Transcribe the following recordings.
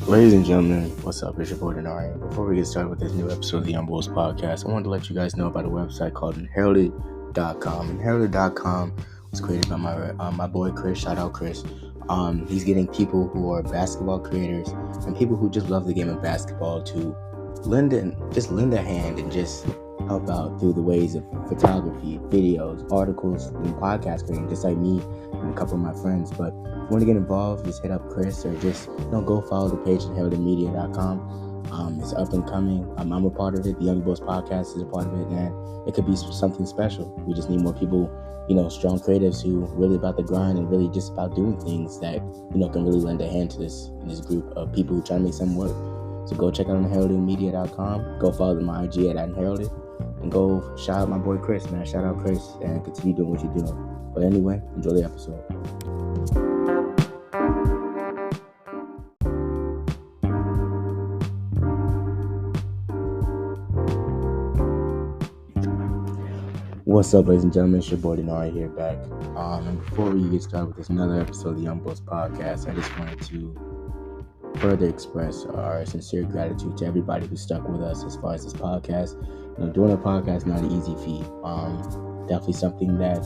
Ladies and gentlemen, what's up? It's your boy Denari. Before we get started with this new episode of the Youngbouls Podcast, I wanted to let you guys know about a website called Inherited.com. Inherited.com was created by my boy Chris. Shout out Chris. He's getting people who are basketball creators and people who just love the game of basketball to lend a hand and just help out through the ways of photography, videos, articles, and podcast creating, just like me and a couple of my friends. But if you want to get involved, just hit up Chris or just go follow the page at inheritedmedia.com. It's up and coming. I'm a part of it. The Youngbouls Podcast is a part of it, and it could be something special. We just need more people, strong creatives who really about the grind and really just about doing things that, can really lend a hand to this group of people who try to make something work. So go check out inheritedmedia.com. Go follow my IG at Inherited. And go shout out my boy Chris, man. Shout out Chris and continue doing what you're doing. But anyway, enjoy the episode. What's up, ladies and gentlemen? It's your boy Denari here back. And before we get started with this another episode of the Youngbouls Podcast, I just wanted to further express our sincere gratitude to everybody who stuck with us as far as this podcast. Doing a podcast is not an easy feat. Definitely something that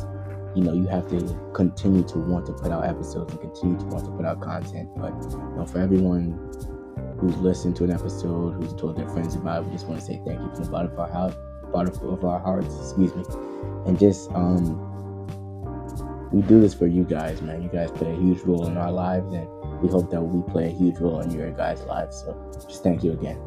you have to continue to want to put out episodes and continue to want to put out content. But for everyone who's listened to an episode, who's told their friends about it, we just want to say thank you from the bottom of our hearts, and just we do this for you guys, man. You guys play a huge role in our lives, and we hope that we play a huge role in your guys' lives. So just thank you again.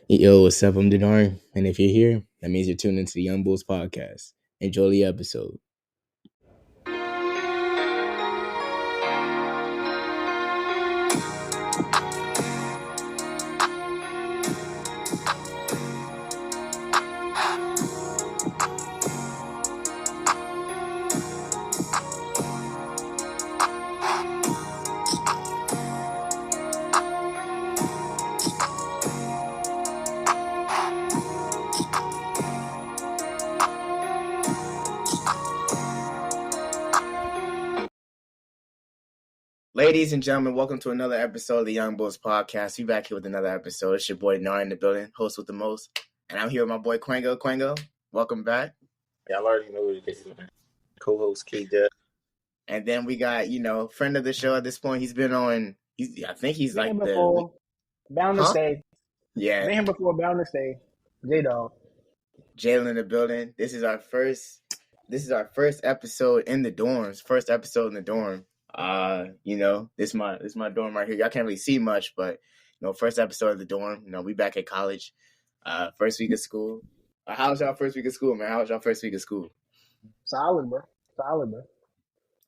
Yo, what's up? I'm Denari, and if you're here, that means you're tuned into the Youngbouls Podcast. Enjoy the episode. Ladies and gentlemen, welcome to another episode of the Youngbouls Podcast. We back here with another episode. It's your boy Nari in the building, host with the most. And I'm here with my boy Quango. Quango, welcome back. Y'all already know what it is, man. Co-host K-Dub. And then we got, friend of the show at this point. He's been on, I think he's like before, bound to stay. Yeah. Been here before, bound to stay. J-Dog. Jalen in the building. This is our first episode in the dorms. First episode in the dorm. This is my dorm right here. Y'all can't really see much, but first episode of the dorm. We back at college. First week of school. How was y'all first week of school, man? How was y'all first week of school? Solid, bro.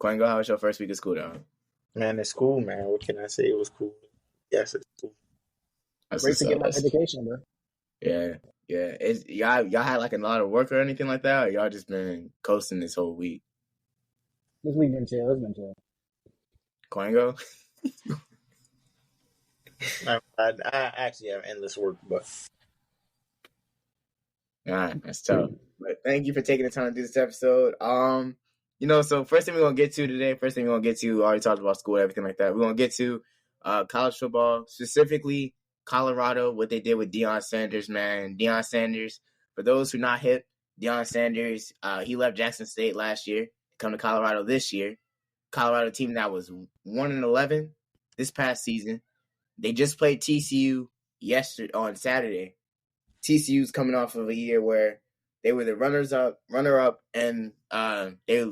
Quango, how was your first week of school, though? Man, it's cool, man. What can I say? It was cool. Yes, it's cool. Great to get my education, bro. Yeah. Y'all had like a lot of work or anything like that, or y'all just been coasting this whole week? This week been chill. It's been chill. Quango? I actually have endless work, but all right, that's tough. But thank you for taking the time to do this episode. So first thing we're gonna get to today, we already talked about school, everything like that. We're gonna get to college football, specifically Colorado, what they did with Deion Sanders, man. Deion Sanders, for those who not hip, Deion Sanders, he left Jackson State last year to come to Colorado this year. Colorado team that was 1-11 this past season. They just played TCU on Saturday. TCU's coming off of a year where they were the runner-up, and they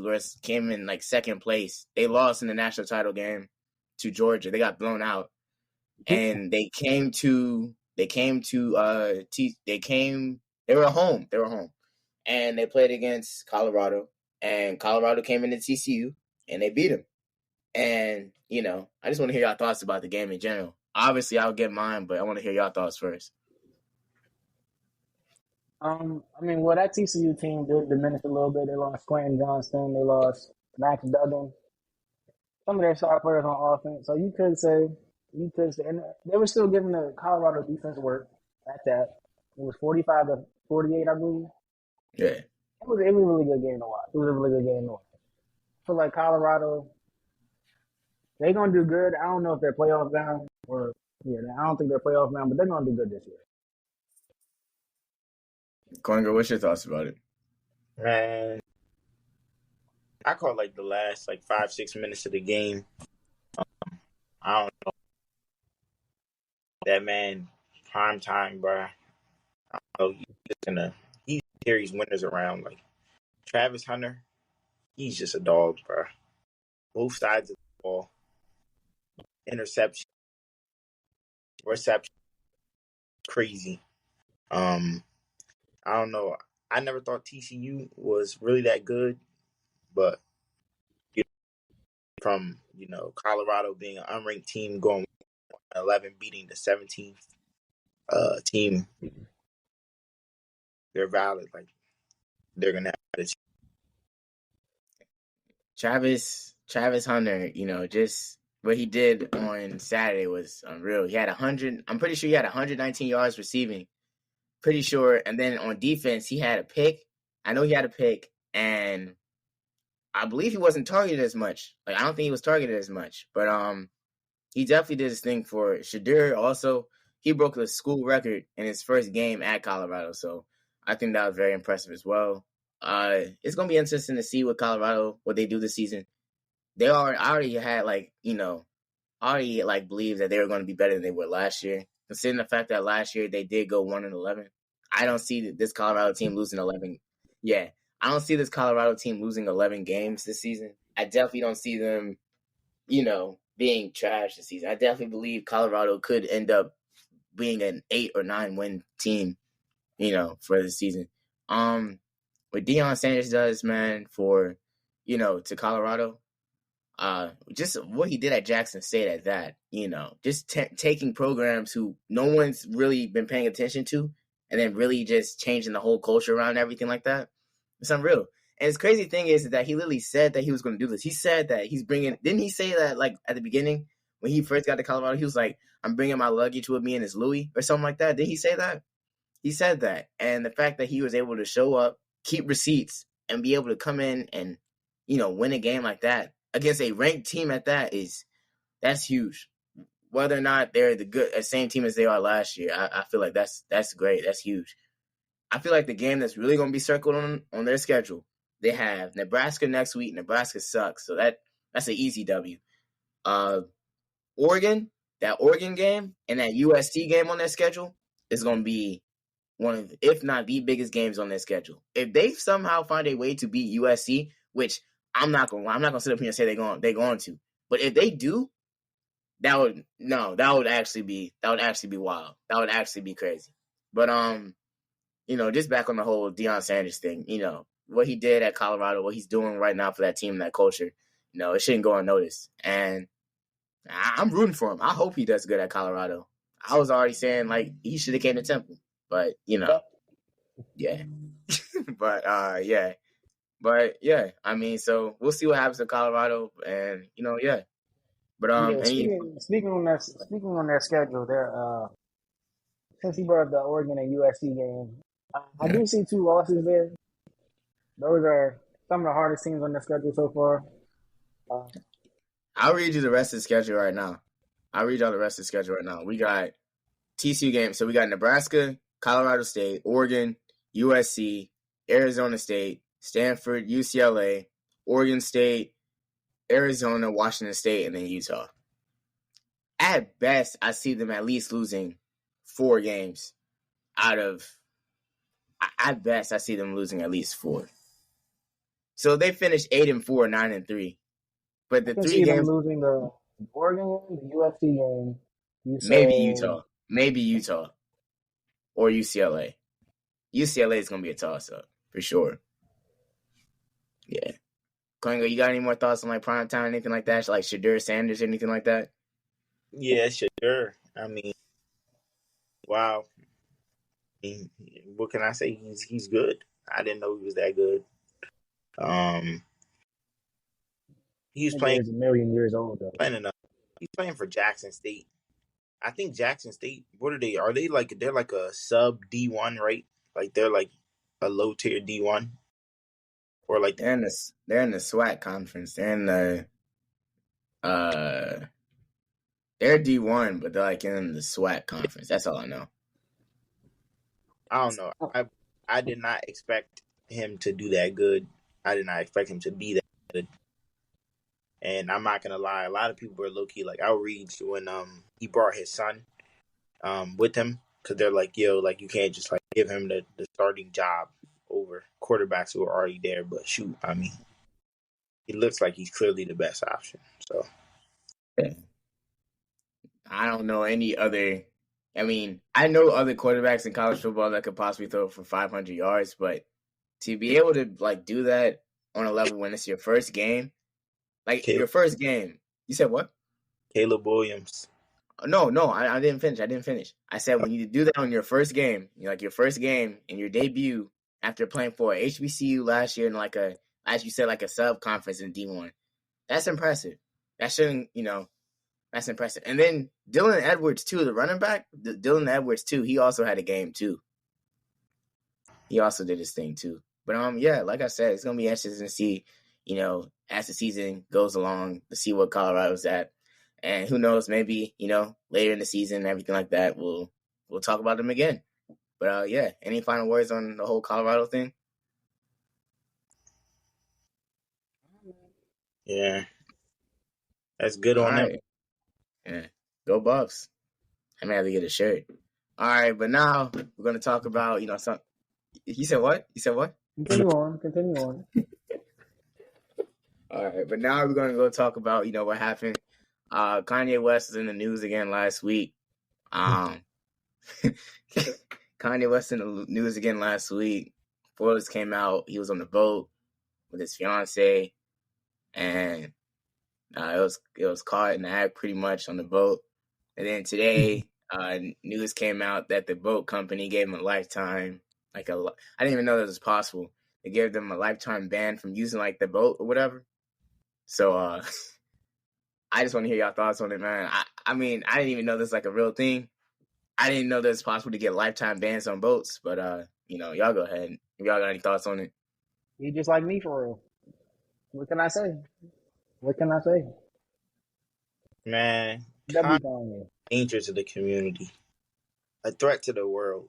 came in like second place. They lost in the national title game to Georgia. They got blown out, and they were home, and they played against Colorado, and Colorado came into TCU. And they beat him. And, I just want to hear y'all thoughts about the game in general. Obviously, I'll get mine, but I want to hear y'all thoughts first. That TCU team did diminish a little bit. They lost Quentin Johnston. They lost Max Duggan. Some of their star players on offense. So you could say, and they were still giving the Colorado defense work at that. It was 45-48, I believe. Yeah. It was a really good game to watch. I feel like Colorado They gonna do good. I don't know if they're playoff bound or yeah. I don't think they're playoff bound, but they're gonna do good this year. Conger, what's your thoughts about it? Man, I caught like the last like 5-6 minutes of the game. I don't know that man. Prime time, bro. I don't know, he carries winners around like Travis Hunter. He's just a dog, bro. Both sides of the ball, interception, reception, crazy. I don't know. I never thought TCU was really that good, but from Colorado being an unranked team going 11 beating the 17th team, they're valid. Like they're gonna have it. Travis Hunter, just what he did on Saturday was unreal. He had 100. I'm pretty sure he had 119 yards receiving. Pretty sure, and then on defense he had a pick. I know he had a pick, and I believe he wasn't targeted as much. Like I don't think he was targeted as much, but he definitely did his thing for Shadur. Also, he broke the school record in his first game at Colorado, so I think that was very impressive as well. It's gonna be interesting to see what they do this season. I already had believed that they were going to be better than they were last year. Considering the fact that last year they did go 1-11, I don't see this Colorado team losing 11. Yeah, I don't see this Colorado team losing 11 games this season. I definitely don't see them, being trash this season. I definitely believe Colorado could end up being an 8 or 9 win team, for the season. What Deion Sanders does, man, to Colorado. Just what he did at Jackson State at that, just taking programs who no one's really been paying attention to and then really just changing the whole culture around everything like that. It's unreal. And his crazy thing is that he literally said that he was going to do this. He said that didn't he say that like at the beginning when he first got to Colorado, he was like, I'm bringing my luggage with me in his Louis or something like that. Did he say that? He said that. And the fact that he was able to show up, keep receipts, and be able to come in and, win a game like that against a ranked team at that's huge. Whether or not they're the same team as they are last year, I feel like that's great. That's huge. I feel like the game that's really going to be circled on their schedule, they have Nebraska next week. Nebraska sucks, so that's an easy W. Oregon, that Oregon game and that USC game on their schedule is going to be one of, if not the biggest games on their schedule. If they somehow find a way to beat USC, which I'm not gonna sit up here and say they're going to, but if they do, that would actually be wild. That would actually be crazy. But just back on the whole Deion Sanders thing, what he did at Colorado, what he's doing right now for that team and that culture, it shouldn't go unnoticed. And I'm rooting for him. I hope he does good at Colorado. I was already saying like he should have came to Temple, but yeah. But yeah, I mean, so we'll see what happens to Colorado, and yeah. But speaking on their schedule, they're since he brought up the Oregon and USC game, I do see 2 losses there. Those are some of the hardest teams on their schedule so far. I'll read you the rest of the schedule right now. We got TCU games. So we got Nebraska, Colorado State, Oregon, USC, Arizona State, Stanford, UCLA, Oregon State, Arizona, Washington State, and then Utah. At best, I see them at least losing 4 games out of. At best, I see them losing at least 4. So they finished 8-4, 9-3. But the 3 games losing the Oregon game, the USC game, maybe Utah, or UCLA. UCLA is gonna be a toss-up for sure. Yeah. Koingo, you got any more thoughts on like prime time, anything like that? Like Shadur Sanders, anything like that? Yeah, Shadur. I mean, wow. What can I say? He's good. I didn't know he was that good. He's playing. He's a million years old though. He's playing for Jackson State. I think Jackson State. What are they? Are they like they're like a sub D1, right? Like they're like a low tier D1, or like they're in the SWAC conference. They're in the Uh, they're D1, but they're like in the SWAC conference. That's all I know. I don't know. I did not expect him to do that good. I did not expect him to be that good. And I'm not gonna lie, a lot of people were low key like outraged when he brought his son with him, because they're like, yo, like you can't just like give him the starting job over quarterbacks who are already there. But shoot, I mean, he looks like he's clearly the best option. So Yeah. I don't know any other. I mean, I know other quarterbacks in college football that could possibly throw for 500 yards, but to be able to like do that on a level when it's your first game, like your first game, you said what? Caleb Williams. No, I didn't finish. I said when you do that on your first game, like your first game in your debut after playing for HBCU last year in like a, as you said, like a sub conference in D1, that's impressive. That shouldn't, that's impressive. And then Dylan Edwards too, the running back, Dylan Edwards too, he also had a game too. He also did his thing too. But yeah, like I said, it's gonna be interesting to see, as the season goes along, to see what Colorado's at. And who knows, maybe, later in the season and everything like that, we'll talk about them again. But yeah, any final words on the whole Colorado thing? Yeah. That's good on them. Yeah. Go Buffs. I may have to get a shirt. All right, but now we're going to talk about, some. You said what? Continue on. All right, but now we're going to go talk about, what happened. Kanye West was in the news again last week. Kanye West in the news again last week. Photos came out. He was on the boat with his fiance, and it was caught in the act pretty much on the boat. And then today, news came out that the boat company gave him a lifetime. I didn't even know that was possible. They gave them a lifetime ban from using like the boat or whatever. So I just want to hear y'all thoughts on it, man. I mean, I didn't even know this was like a real thing. I didn't know that it's possible to get lifetime bans on boats, but y'all go ahead. If y'all got any thoughts on it? He just like me for real. What can I say? Man, Kanye. Danger to the community, a threat to the world.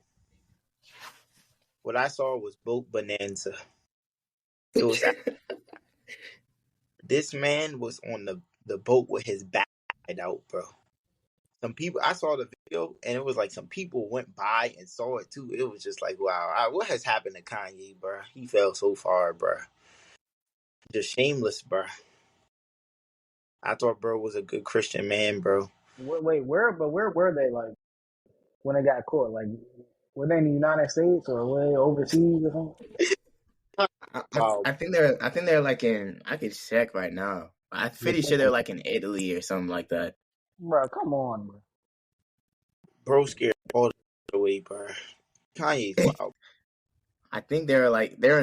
What I saw was boat bonanza. It was this man was on the boat with his back out, bro. Some people, I saw the video, and it was like some people went by and saw it too. It was just like, wow, what has happened to Kanye, bro? He fell so far, bro. Just shameless, bro. I thought bro was a good Christian man, bro. Wait, where were they, like, when they got caught? Like, were they in the United States or were they overseas or something? I think they're like in. I could check right now. I'm pretty sure they're like in Italy or something like that. Bro, come on, bro. Bro scared all the way, bro. Kanye's wild. I think they're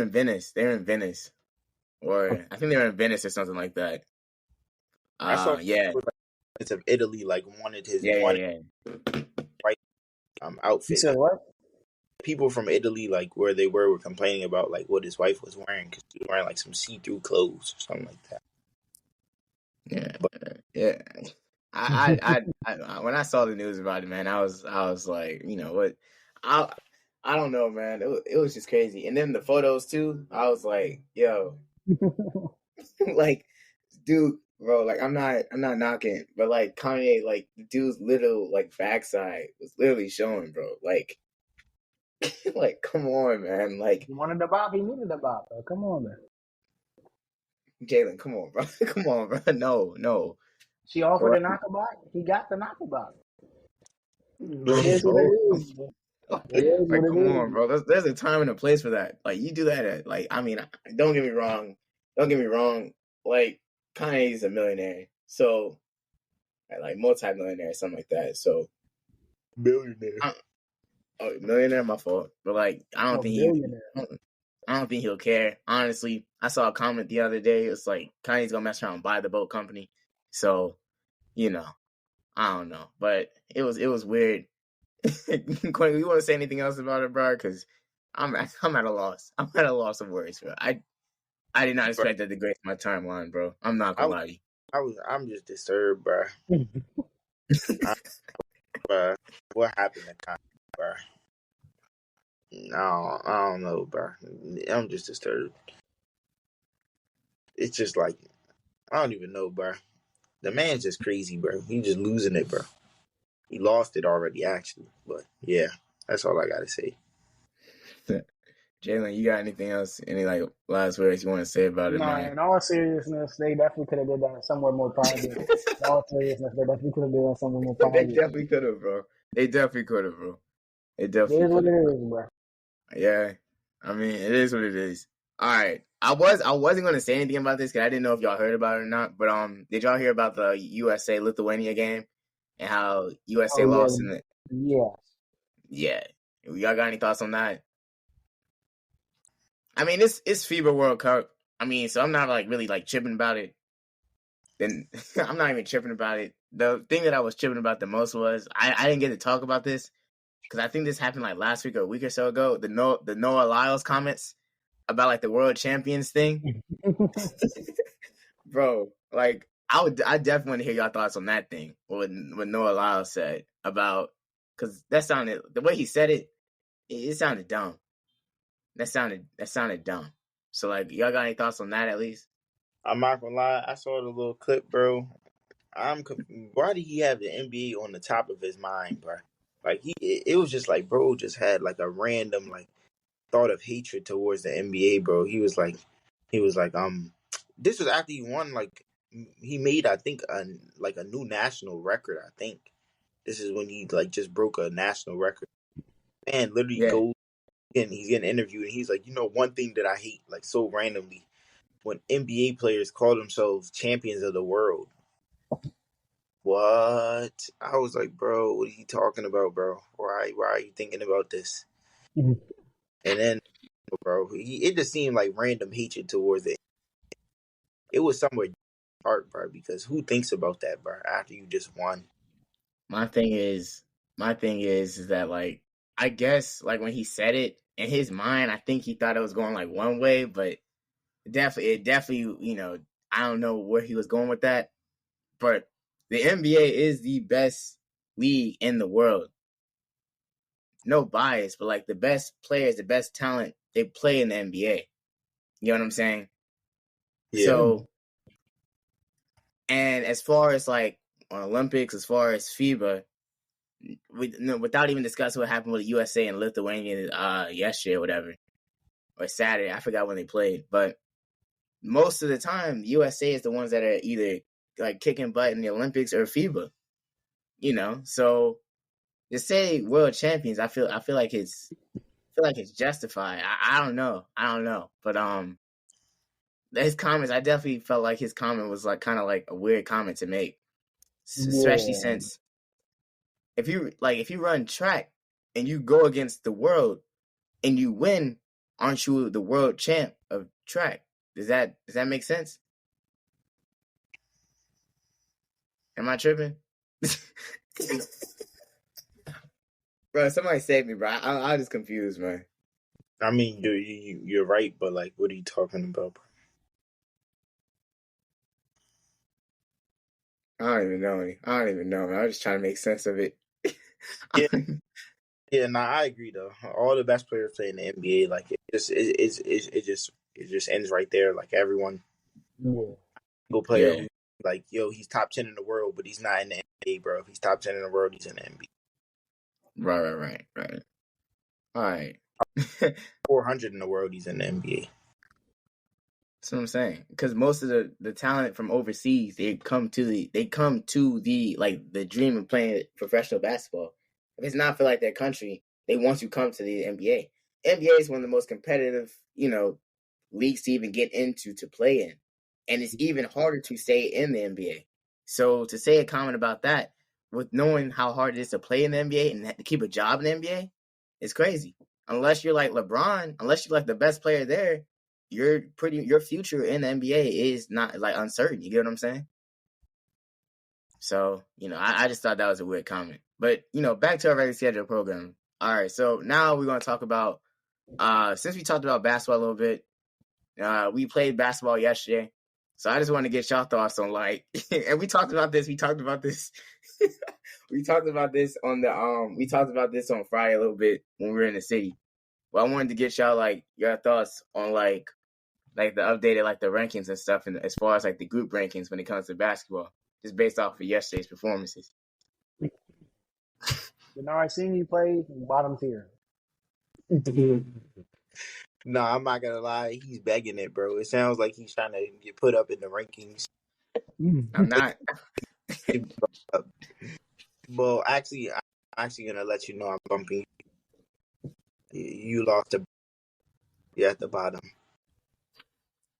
in Venice. Or I think they're in Venice or something like that. I saw it's of Italy, like wanted his right outfit. You said what? People from Italy, like where they were complaining about like what his wife was wearing, because she was wearing like some see-through clothes or something like that. Yeah. I when I saw the news about it, man, I was like, what? I don't know, man. It was just crazy. And then the photos too. I was like, yo, like, dude, bro, like I'm not knocking, but like Kanye, like the dude's little like backside was literally showing, bro. Like, like come on, man. Like he wanted the bop, he needed the bop, bro. Come on, man. Jalen, come on, bro. Come on, bro. No. She offered a knockabout. He got the knockabout. It is what it is. Like, come on, bro. There's a time and a place for that. Like, you do that at, like, I mean, don't get me wrong. Like, Kanye's a millionaire. So, like, multi-millionaire, something like that. So, Billionaire. Millionaire, my fault. But, like, I don't think he'll care. Honestly, I saw a comment the other day. It's like, Kanye's gonna mess around and buy the boat company. So, I don't know. But it was weird. Quinn, you want to say anything else about it, bro? Because I'm at a loss. I'm at a loss of words, bro. I did not expect that to grace my timeline, bro. I'm not gonna lie to you. I'm just disturbed, bro. Bruh, what happened to Kanye, bro? No, I don't know, bro. I'm just disturbed. It's just like I don't even know, bro. The man's just crazy, bro. He's just losing it, bro. He lost it already, actually. But yeah, that's all I gotta say. Jalen, you got anything else? Any like last words you want to say about it, No, man? in all seriousness, they definitely could have did that somewhere more private. In all seriousness, they definitely could have did that somewhere more They private. definitely could have, bro. They definitely could have, bro. They It definitely is what could it have. is, bro. Yeah, I mean, it is what it is. All right, I wasn't gonna say anything about this because I didn't know if y'all heard about it or not. But did y'all hear about the USA Lithuania game and how USA Oh lost in the? yeah, Yeah, y'all got any thoughts on that? I mean, it's FIBA World Cup. I mean, so I'm not like really like tripping about it. Then I'm not even tripping about it. The thing that I was tripping about the most was I didn't get to talk about this because I think this happened like last week or a week or so ago. The Noah Lyles comments about like the world champions thing, yeah. bro. Like I definitely want to hear y'all thoughts on that thing. What Noah Lyles said about because that sounded the way he said it. It sounded dumb. That sounded dumb. So like, y'all got any thoughts on that at least? I'm not gonna lie. I saw the little clip, bro. Why did he have the NBA on the top of his mind, bro? Like it was just like, bro, just had like a random like thought of hatred towards the NBA, bro. He was like, this was after he won. Like he made, I think, a new national record. I think this is when he like just broke a national record. Man, literally Yeah. goes and he's getting interviewed, and he's like, one thing that I hate, like so randomly, when NBA players call themselves champions of the world. What? I was like, bro, what are you talking about, bro? Why are you thinking about this? And then, bro, it just seemed like random hatred towards it. It was somewhere dark, bro, because who thinks about that, bro, after you just won? My thing is that like I guess like when he said it in his mind, I think he thought it was going like one way, but it definitely I don't know where he was going with that, but the NBA is the best league in the world. No bias, but like the best players, the best talent, they play in the NBA. You know what I'm saying? Yeah. So, and as far as like Olympics, as far as FIBA, without even discussing what happened with the USA and Lithuania yesterday or whatever, or Saturday, I forgot when they played, but most of the time, USA is the ones that are either like kicking butt in the Olympics or FIBA. So to say world champions, I feel like it's justified. I don't know, but his comments, I definitely felt like his comment was like kind of like a weird comment to make, especially since if you run track and you go against the world and you win, aren't you the world champ of track? Does that make sense? Am I tripping? Bro, somebody save me, bro. I'm just confused, man. I mean, you're right, but like, what are you talking about, bro? I don't even know. I was just trying to make sense of it. Yeah. Yeah, nah, I agree though. All the best players play in the NBA. Like it just ends right there. Like everyone, go player who like he's top 10 in the world, but he's not in the NBA, bro. If he's top 10 in the world, he's in the NBA. Right. All right. 400 in the world, he's in the NBA. That's what I'm saying. Because most of the talent from overseas, they come to the like the dream of playing professional basketball. If it's not for like their country, they want to come to the NBA. NBA is one of the most competitive, leagues to even get into to play in. And it's even harder to stay in the NBA. So to say a comment about that, with knowing how hard it is to play in the NBA and to keep a job in the NBA, it's crazy. Unless you're like LeBron, unless you're like the best player there, your future in the NBA is not like uncertain. You get what I'm saying? So, I just thought that was a weird comment. But, back to our regular schedule program. All right, so now we're going to talk about, since we talked about basketball a little bit, we played basketball yesterday. So I just want to get y'all thoughts on like, and we talked about this. We talked about this on Friday a little bit when we were in the city. Well, I wanted to get y'all like your thoughts on like the updated like the rankings and stuff, and as far as like the group rankings when it comes to basketball, just based off of yesterday's performances. Denard Senior plays bottom tier. No, I'm not gonna lie. He's begging it, bro. It sounds like he's trying to get put up in the rankings. I'm not. Well, actually, I'm actually gonna let you know I'm bumping. You lost to. You're at the bottom.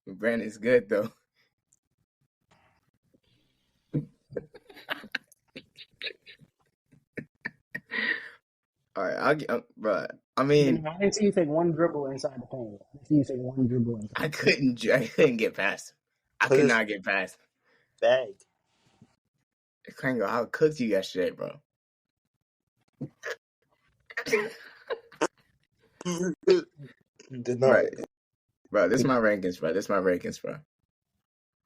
Brandon's good though. All right, I'll get, bro. I mean, I didn't see you take one dribble inside the paint. I didn't see you take one dribble inside. I couldn't get past him. I could not get past him. Bag. Kanye, I cooked you yesterday, bro. Right. Bro, this is my rankings, bro.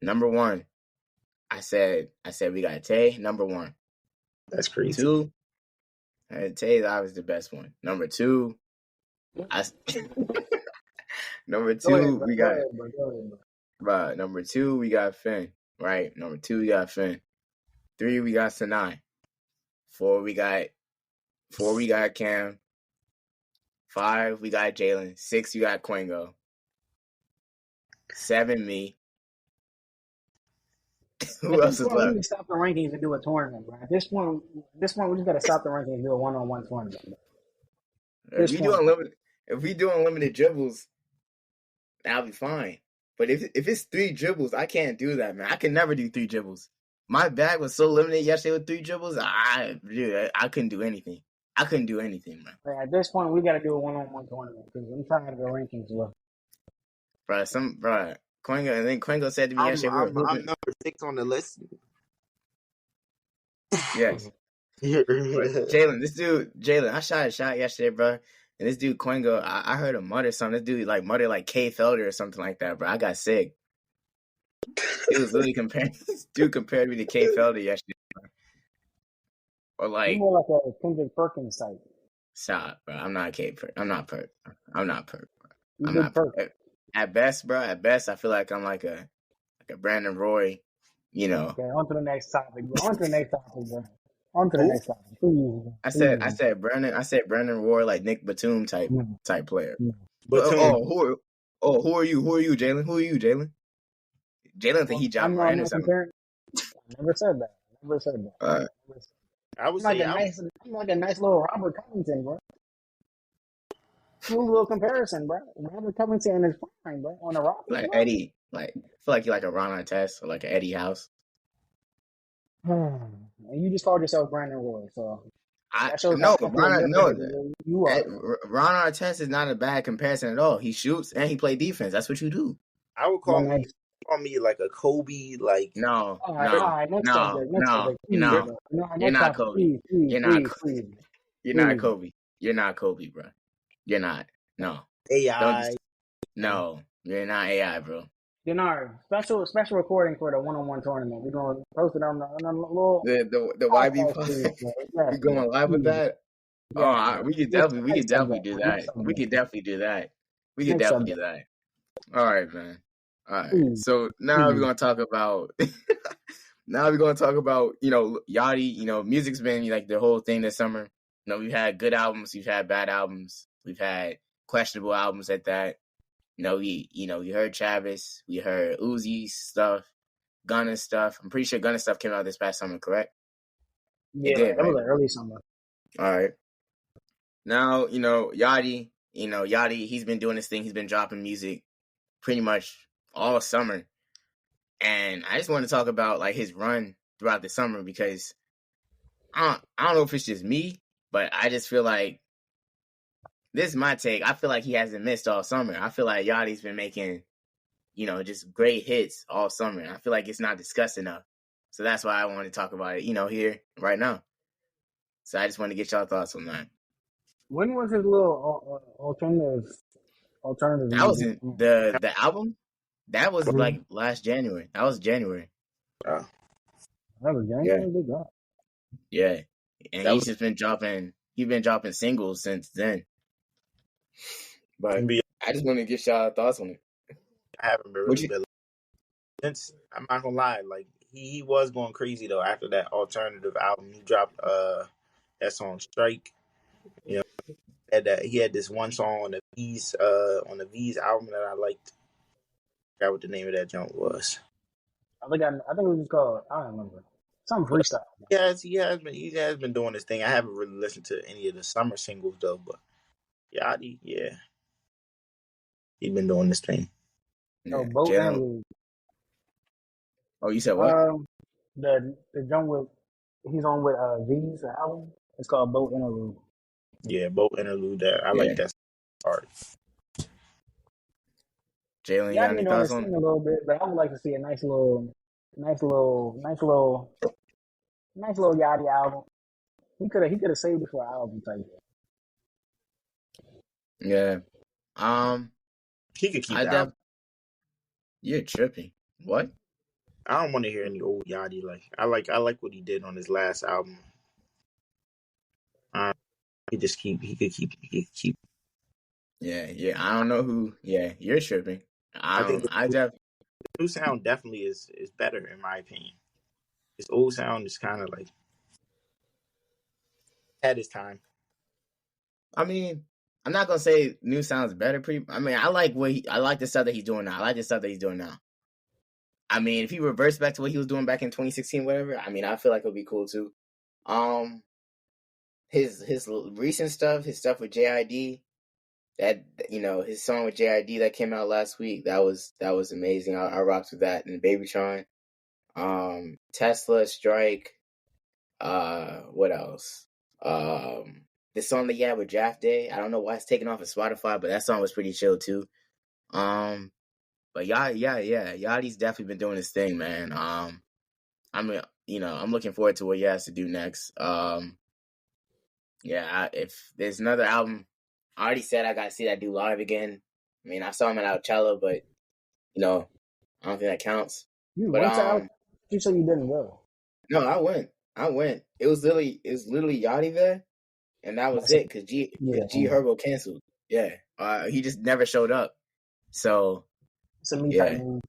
Number one, I said we got Tay, number one. That's crazy. Two, Tay is obviously the best one. Number two, number two, we got Finn, right? Number two, we got Finn. Three, we got Sanai. Four, we got Cam. Five, we got Jalen. Six, we got Quengo. Seven, me. Who else is left? We need to stop the rankings and do a tournament, bro. At this point, we just got to stop the rankings and do a one-on-one tournament. If we do unlimited dribbles, that'll be fine. But if it's 3 dribbles, I can't do that, man. I can never do 3 dribbles. My bag was so limited yesterday with 3 dribbles. I couldn't do anything. I couldn't do anything, man. At this point, we got to do a one-on-one tournament because I'm trying to go rankings, bro. Quengo, and then Quengo said to me yesterday, I'm number 6 on the list. Yes. Jalen, I shot a shot yesterday, bro. And this dude, Quengo, I heard him mutter something. This dude, mutter like K Felder or something like that, bro. I got sick. It was literally this dude compared me to K Felder yesterday, bro. Or like... You more like a Kendrick Perkins type. Stop, bro. I'm not K Perk. I'm not Perk. I'm not Perk, bro. I'm not Perk. At best, I feel like I'm like a Brandon Roy, you know. Okay, on to the next topic, bro. Please. I said Brandon Roy, like Nick Batum type player. Batum. Who are you, Jalen? Who are you, Jalen? Jalen think he John Moran or something. I never said that. I would I'm say like a nice little Robert Covington, bro. Smooth little comparison, bro. Robert Covington is fine, bro. On the Rockets, like bro. Eddie, I feel like you're like a Ron Artest or like an Eddie House. And you just called yourself Brandon Roy, so Ron Artest is not a bad comparison at all. He shoots and he plays defense. That's what you do. I would call me like a Kobe, like no. You're not Kobe. You're not Kobe, bro. You're not. No. AI. No, you're not AI, bro. Denard, special recording for the one-on-one tournament. We're gonna post it on the little the YB podcast. You going live with that? Yeah. We could definitely do that. We could definitely do that. All right, man. All right. So now we're gonna talk about Yachty. Music's been like the whole thing this summer. We've had good albums, we've had bad albums, we've had questionable albums at that. We heard Travis, we heard Uzi's stuff, Gunna's stuff. I'm pretty sure Gunna's stuff came out this past summer, correct? Yeah, it was early summer. All right. Now, Yachty, he's been doing this thing. He's been dropping music pretty much all summer. And I just want to talk about like his run throughout the summer because I don't know if it's just me, but I just feel like this is my take. I feel like he hasn't missed all summer. I feel like Yachty's been making, just great hits all summer. I feel like it's not discussed enough. So that's why I want to talk about it, here right now. So I just want to get y'all thoughts on that. When was his little alternative? That was the album? That was like last January. That was January. Uh, That was January. Good God. Yeah. And That he's was- just been dropping singles since then. But I just want to get y'all thoughts on it. I haven't been really been since. I'm not gonna lie, like he was going crazy though after that alternative album. He dropped that song Strike. You know, he had this one song on the V's album that I liked. I forgot what the name of that joint was. I think it was just called. I don't remember. Some freestyle. Yes, he has been doing this thing. I haven't really listened to any of the summer singles though, but Yachty, yeah, he's been doing this thing. No, Boat Interlude. Oh, you said what? The joint with he's on with V's album. It's called Boat Interlude. Yeah, Boat Interlude. I like that part. Jalen, you got any thoughts on it? A little bit, but I would like to see a nice little Yachty album. He could have saved it for an album type. Yeah. He could keep that. You're tripping. What? I don't want to hear any old Yachty. I like what he did on his last album. He could keep. Yeah. I don't know who. Yeah, you're tripping. The new sound definitely is better in my opinion. His old sound is kind of like at his time. I mean, I'm not gonna say new sounds better. I like the stuff that he's doing now. I like the stuff that he's doing now. I mean, if he reverts back to what he was doing back in 2016, whatever, I mean, I feel like it'll be cool too. His recent stuff, his stuff with JID, that his song with JID that came out last week, that was amazing. I rocked with that. And Babytron, Tesla, Strike, what else? The song that he had with Draft Day, I don't know why it's taken off of Spotify, but that song was pretty chill too. But Yachty's definitely been doing his thing, man. I'm looking forward to what he has to do next. If there's another album, I already said I gotta see that dude live again. I mean, I saw him at Coachella, but I don't think that counts. You went to you said you didn't go. No, I went. It was literally Yachty there, and that was it because G Herbo canceled. Yeah, he just never showed up. So it's a me-type move.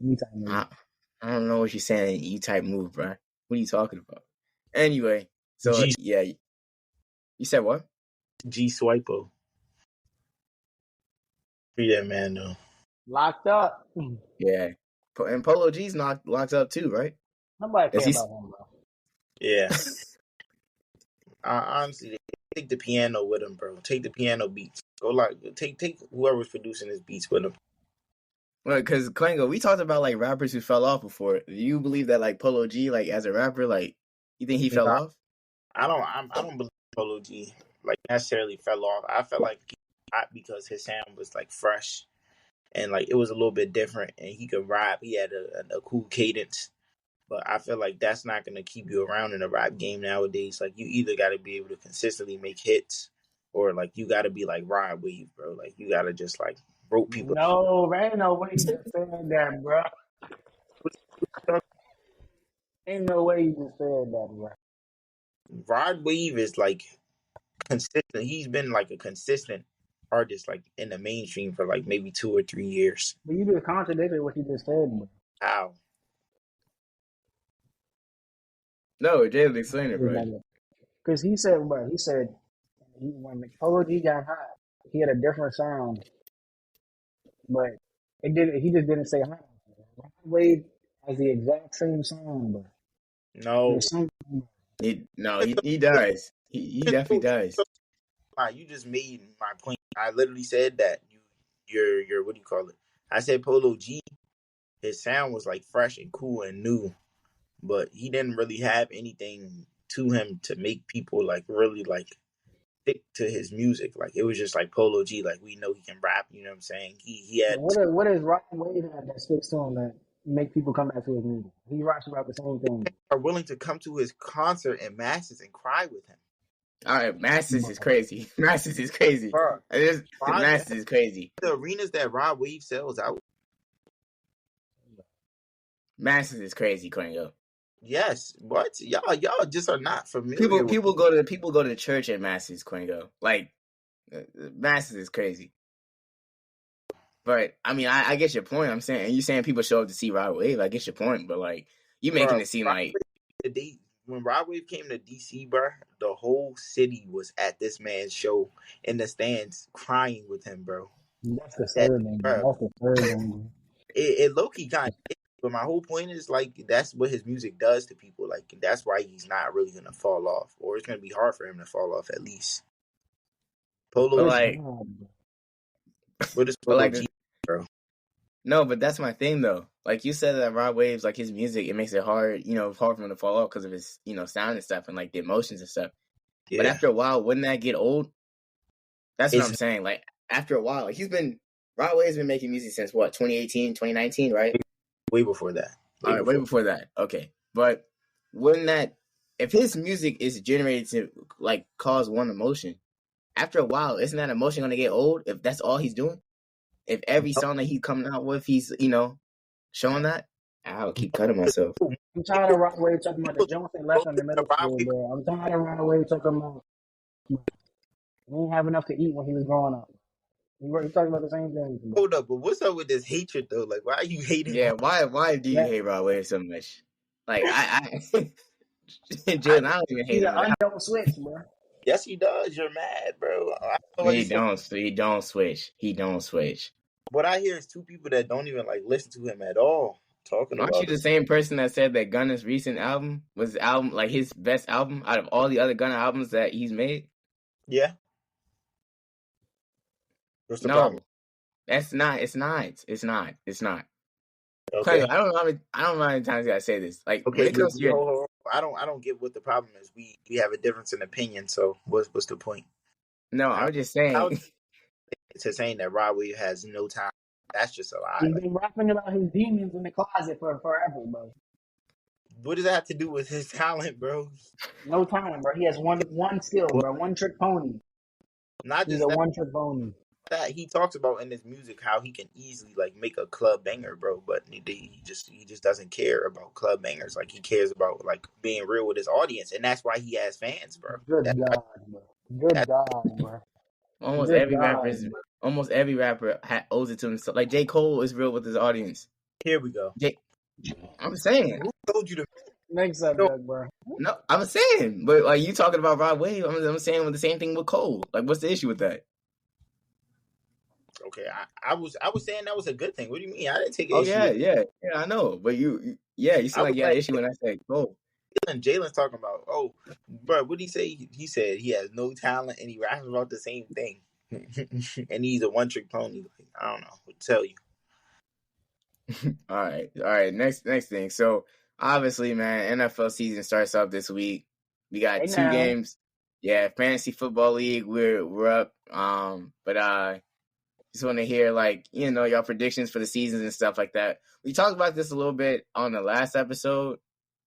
Me-type move. I don't know what you're saying. E-type move, bro. What are you talking about? Anyway, so you said what? G Swipo. Free that man though. Locked up. Yeah, and Polo G's locked up too, right? Nobody cares about him, bro. Yeah. Honestly, take the piano with him, bro. Take the piano beats. Go take whoever's producing his beats with him. Well, because Kwango, we talked about like rappers who fell off before. Do you believe that like Polo G, like as a rapper, like you think he fell off? I don't believe Polo G like necessarily fell off. I felt like he hot because his sound was like fresh and like it was a little bit different and he could rap. He had a cool cadence. But I feel like that's not going to keep you around in the rap game nowadays. Like, you either got to be able to consistently make hits or, like, you got to be like Rod Wave, bro. Like, you got to just, like, rope people. No, there ain't no way you just said that, bro. Ain't no way you just said that, bro. Rod Wave is, like, consistent. He's been, like, a consistent artist, like, in the mainstream for, like, maybe 2 or 3 years. But you just contradicted what you just said, bro. How? No, Jalen, explain it, bro. Because he said when Polo G got hot, he had a different sound, but he just didn't say hot. Wade has the exact same sound, bro. No. He does. He definitely does. You just made my point. I literally said that you're what do you call it? I said Polo G, his sound was like fresh and cool and new. But he didn't really have anything to him to make people like really like stick to his music. Like it was just like Polo G. Like we know he can rap. You know what I'm saying? He had what is Rod Wave that sticks to him that make people come back to his music? He raps about the same thing. Are willing to come to his concert in masses and cry with him. All right, masses is crazy. Masses is crazy. Masses is crazy. The arenas that Rod Wave sells out, Masses is crazy, Quingo. Yes. What? Y'all just are not familiar People go to church at Masses, Quingo. Like Masses is crazy. But I mean, I get your point. I'm saying, and you saying people show up to see Rod Wave. I get your point, but like you making it seem like when Rod Wave came to DC, bro, the whole city was at this man's show in the stands crying with him, bro. That's disturbing. That's disturbing. It low key kind of. But my whole point is like that's what his music does to people. Like that's why he's not really gonna fall off, or it's gonna be hard for him to fall off at least. Polo, but like, what is Polo G, bro? No, but that's my thing though. Like you said that Rod Wave's like his music, it makes it hard, hard for him to fall off because of his, sound and stuff and like the emotions and stuff. Yeah. But after a while, wouldn't that get old? That's what I'm saying. Like after a while, like Rod Wave's been making music since what, 2018, 2019, right? Way before that. Way before that. Okay. But wouldn't that, if his music is generated to like cause one emotion, after a while, isn't that emotion going to get old if that's all he's doing? If every song that he's coming out with, he's, showing that, I'll keep cutting myself. I'm tired of Rod Wave talking about the Johnson left in the middle school, bro. I'm tired of Rod Wave talking about he didn't have enough to eat when he was growing up. He talking about the same thing. Hold up, but what's up with this hatred though? Like, why are you hating? Yeah, why do you hate Rod Wave so much? Like, Jalen, I don't even hate him. He's an unknown switch, bro. Yes, he does. You're mad, bro. He don't switch. He don't switch. What I hear is two people that don't even like listen to him at all talking about. Aren't you the same person that said that Gunna's recent album was like his best album out of all the other Gunna albums that he's made? Yeah. What's the no, problem? That's not. It's not. Okay. I don't know how many times I say this. Like, okay, I don't get what the problem is. We have a difference in opinion. So what's the point? No, I was just saying. To saying that Rod Wave has no time. That's just a lie. He's been rapping about his demons in the closet for forever, bro. What does that have to do with his talent, bro? No talent, bro. He has one skill, bro. One trick pony. Not He's just a one trick pony. That he talks about in his music how he can easily like make a club banger, bro, but he just doesn't care about club bangers. Like he cares about like being real with his audience, and that's why he has fans, bro. Good God, bro. Good God, bro. Almost every rapper owes it to himself. Like J. Cole is real with his audience. Here we go. I'm saying. Who told you to? Next subject, bro. No, I'm saying, but like you talking about Rod Wave, I'm saying with the same thing with Cole. Like, what's the issue with that? Okay, I was saying that was a good thing. What do you mean? I didn't take an issue. Yeah, I know. But you seem like you had an issue when I said Cole. Jalen's talking about, bro, what did he say? He said he has no talent and he raps about the same thing. And he's a one-trick pony. Like, I don't know what to tell you. All right. Next thing. So, obviously, man, NFL season starts up this week. We got 2 games. Yeah, Fantasy Football League, we're up. But just want to hear, like, y'all predictions for the seasons and stuff like that. We talked about this a little bit on the last episode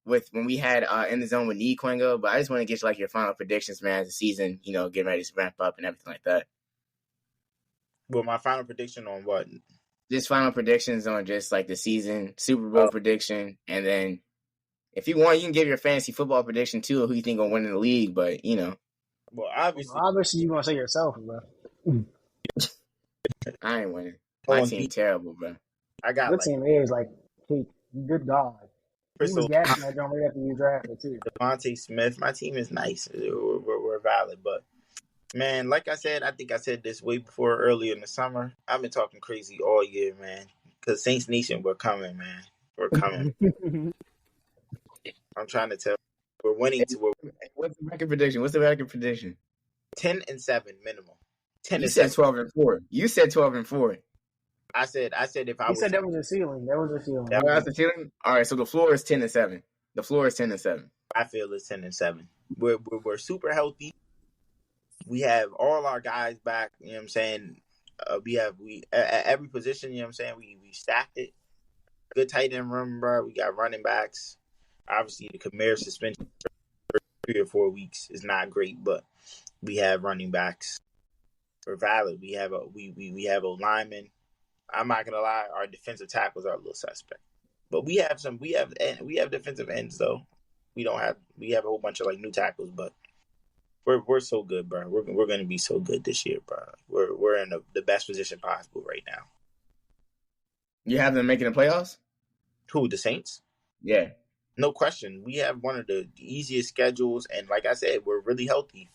when we had In the Zone with Need Quingo, but I just want to get like your final predictions, man, as the season, getting ready to ramp up and everything like that. Well, my final prediction on what? Just final predictions on just like the season, Super Bowl prediction, and then if you want, you can give your fantasy football prediction too, who you think will win in the league, but Well, obviously you're gonna say yourself, bro. I ain't winning. My team terrible, bro. I got your team is like, good God. He was gassing that drum right after you drafted too. Devontae Smith. My team is nice. We're valid, but man, like I said, I think I said this way before earlier in the summer. I've been talking crazy all year, man. Because Saints Nation, we're coming, man. We're coming. I'm trying to tell you, we're winning. What's the record prediction? 10-7 minimum. 10 you said 12-4. You said 12-4. I said if I was. You said that was a ceiling. That was a ceiling. That was the ceiling. All right, so the floor is 10-7. The floor is 10-7. I feel it's 10-7. We're super healthy. We have all our guys back. You know what I'm saying? We at every position. You know what I'm saying? We stacked it. Good tight end room, bro. We got running backs. Obviously, the Kamara suspension for 3 or 4 weeks is not great, but we have running backs. We're valid. We have a lineman. I'm not gonna lie, our defensive tackles are a little suspect. But we have defensive ends though. We have a whole bunch of like new tackles, but we're so good, bro. We're going to be so good this year, bro. We're in the best position possible right now. You have them making the playoffs? Who, the Saints? Yeah. No question. We have one of the easiest schedules, and like I said, we're really healthy.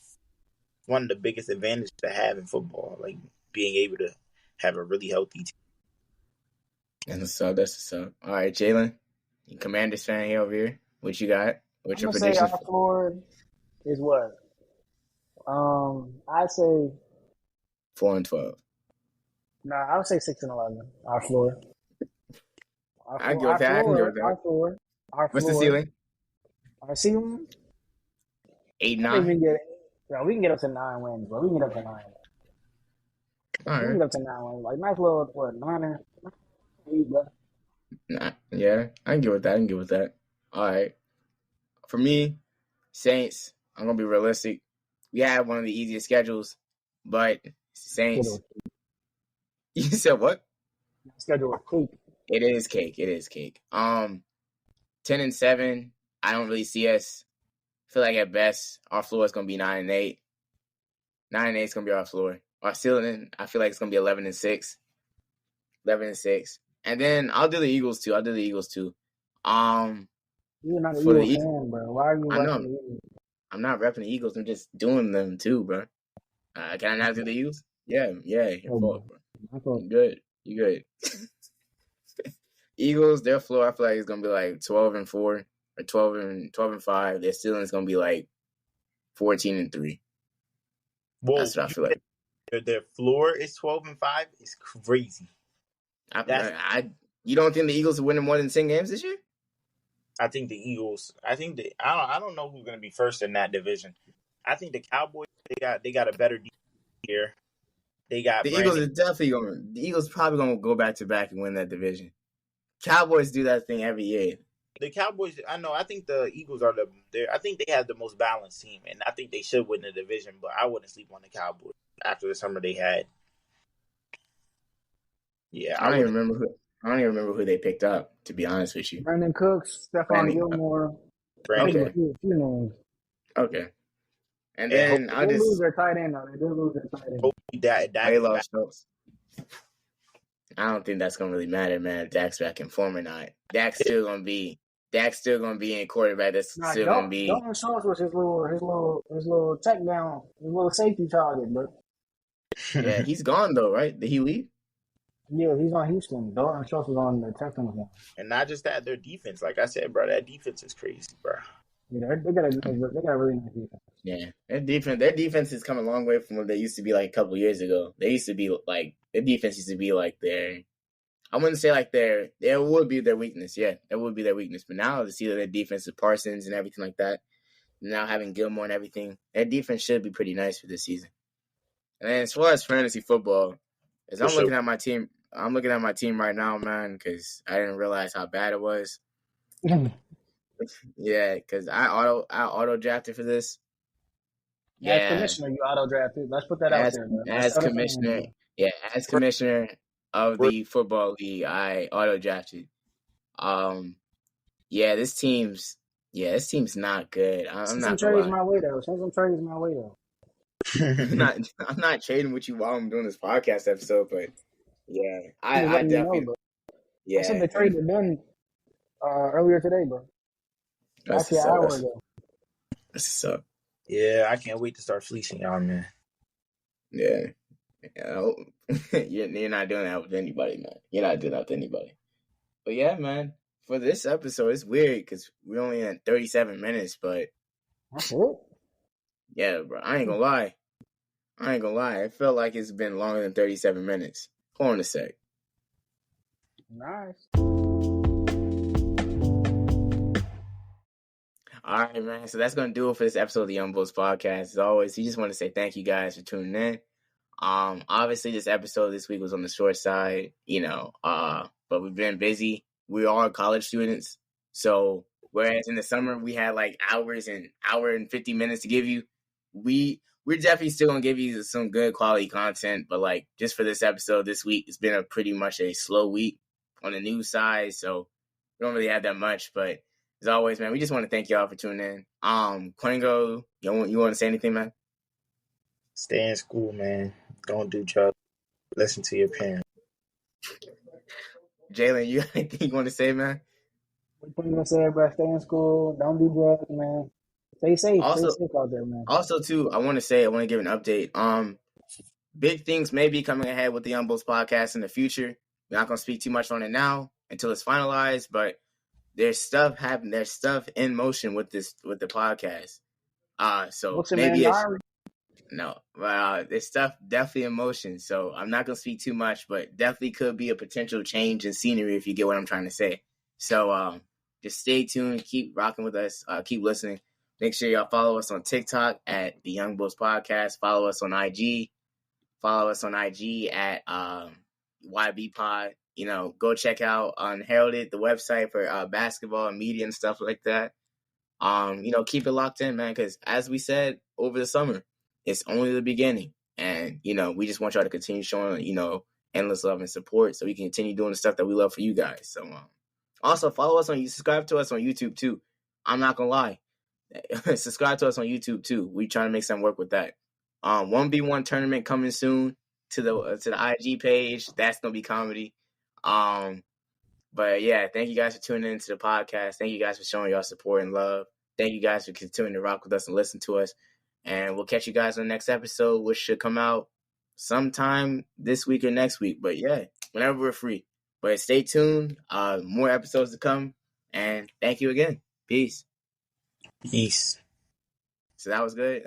One of the biggest advantages to have in football, like being able to have a really healthy team. That's what's up. All right, Jalen, you Commanders fan here over here. What you got? What's your I'm gonna say predictions? our floor is what? I'd say 4-12. I would say 6-11. Our floor. I give that. I can give that. Our floor. What's the ceiling? Our ceiling? 8, I think 9. we can get up to 9 wins, bro. We can get up to 9. All We can right. get up to 9 wins. Like nice little 9 and 8, bro. Yeah, I can get with that. All right. For me, Saints, I'm gonna be realistic. We have one of the easiest schedules, but Saints. You said what? Schedule is cake. It is cake. 10-7. I don't really see us. I feel like at best our floor is gonna be 9-8. 9-8 is gonna be our floor. Our ceiling, I feel like it's gonna be 11-6. 11-6. And then I'll do the Eagles too. You're not an For the Eagles fan, bro. Why are you I know. repping the Eagles? I'm not repping the Eagles. I'm just doing them too, bro. Can I not do the Eagles? Yeah. Your fault, bro. You good. Eagles, their floor, I feel like it's gonna be like 12-4 or 12-5. Their ceiling is gonna be like 14-3. Whoa, That's what I feel like. Their floor is 12-5. It's crazy. You don't think the Eagles are winning more than 10 games this year? I think the Eagles. I don't know who's going to be first in that division. I think the Cowboys. They got a better defense here. They got the Eagles is definitely going. The Eagles probably going to go back to back and win that division. Cowboys do that thing every year. The Cowboys. I know. I think the Eagles are I think they have the most balanced team, and I think they should win the division. But I wouldn't sleep on the Cowboys after the summer they had. Yeah, I don't even remember who they picked up, to be honest with you. Brandon Cooks, Stephon Gilmore. Brandon. A few names. Okay. And then they lose their tight end, though. They did lose their tight end. They lost Schultz. I don't think that's gonna really matter, man. If Dak's back in form or not. Dak's still gonna be in quarterback. That's still gonna be. Dalton Schultz was his little check down, his little safety target, bro. Yeah, he's gone though, right? Did he leave? Yeah, he's on Houston. Dalton Schultz was on the Texans now. And not just that, their defense. Like I said, bro, that defense is crazy, bro. Yeah, they got a really nice defense. Yeah, their defense has come a long way from what they used to be like a couple years ago. They used to be like their defense used to be like I wouldn't say like there would be their weakness. Yeah, it would be their weakness. But now to see that their defense with Parsons and everything like that, now having Gilmore and everything, their defense should be pretty nice for this season. And then as far as fantasy football, I'm looking at my team right now, man, because I didn't realize how bad it was. Yeah, because I auto drafted for this. Yeah. As commissioner, you auto drafted. Let's put that out there, man. As commissioner of the football league, I auto drafted. This team's not good. I'm not trades my way though. I'm not trading with you while I'm doing this podcast episode, but yeah, I definitely. I said the trade was done earlier today, bro. Actually, an hour ago. That's what's up. Yeah, I can't wait to start fleecing y'all, man. Yeah. You're not doing that with anybody, man. You're not doing that with anybody. But yeah, man, for this episode, it's weird because we're only at 37 minutes, but that's it. Yeah, bro. I ain't gonna lie. It felt like it's been longer than 37 minutes. Hold on a sec. Nice. All right, man. So that's gonna do it for this episode of the Youngbouls Podcast. As always, we just want to say thank you guys for tuning in. Obviously, this episode this week was on the short side, but we've been busy. We are college students, so whereas in the summer we had like hour and 50 minutes to give you, we're definitely still gonna give you some good quality content. But like just for this episode this week, it's been pretty much a slow week on the news side, so we don't really have that much, but as always, man, we just want to thank y'all for tuning in. Quingo, you want to say anything, man? Stay in school, man. Don't do drugs. Listen to your parents. Jalen, you got anything you want to say, man? What you gonna say, bro? Stay in school. Don't do drugs, man. Stay safe. Also, Stay safe out there, man. too, I want to give an update. Big things may be coming ahead with the Youngbouls podcast in the future. We're not gonna speak too much on it now until it's finalized, but there's stuff happening. There's stuff in motion with the podcast. So What's your maybe man it's diary? no, there's stuff definitely in motion. So I'm not gonna speak too much, but definitely could be a potential change in scenery if you get what I'm trying to say. So just stay tuned, keep rocking with us, keep listening. Make sure y'all follow us on TikTok at the Youngbouls Podcast. Follow us on IG. Follow us on IG at YB Pod. You know, go check out Unheralded, the website for basketball and media and stuff like that. You know, keep it locked in, man, because as we said over the summer, it's only the beginning. And, you know, we just want y'all to continue showing, you know, endless love and support so we can continue doing the stuff that we love for you guys. So also follow us subscribe to us on YouTube too. I'm not gonna lie. Subscribe to us on YouTube too. We trying to make some work with that. 1v1 tournament coming soon to the IG page. That's gonna be comedy. But yeah, thank you guys for tuning into the podcast. Thank you guys for showing your support and love. Thank you guys for continuing to rock with us and listen to us. And we'll catch you guys on the next episode, which should come out sometime this week or next week. But yeah, whenever we're free. But stay tuned. More episodes to come. And thank you again. Peace. Peace. So that was good.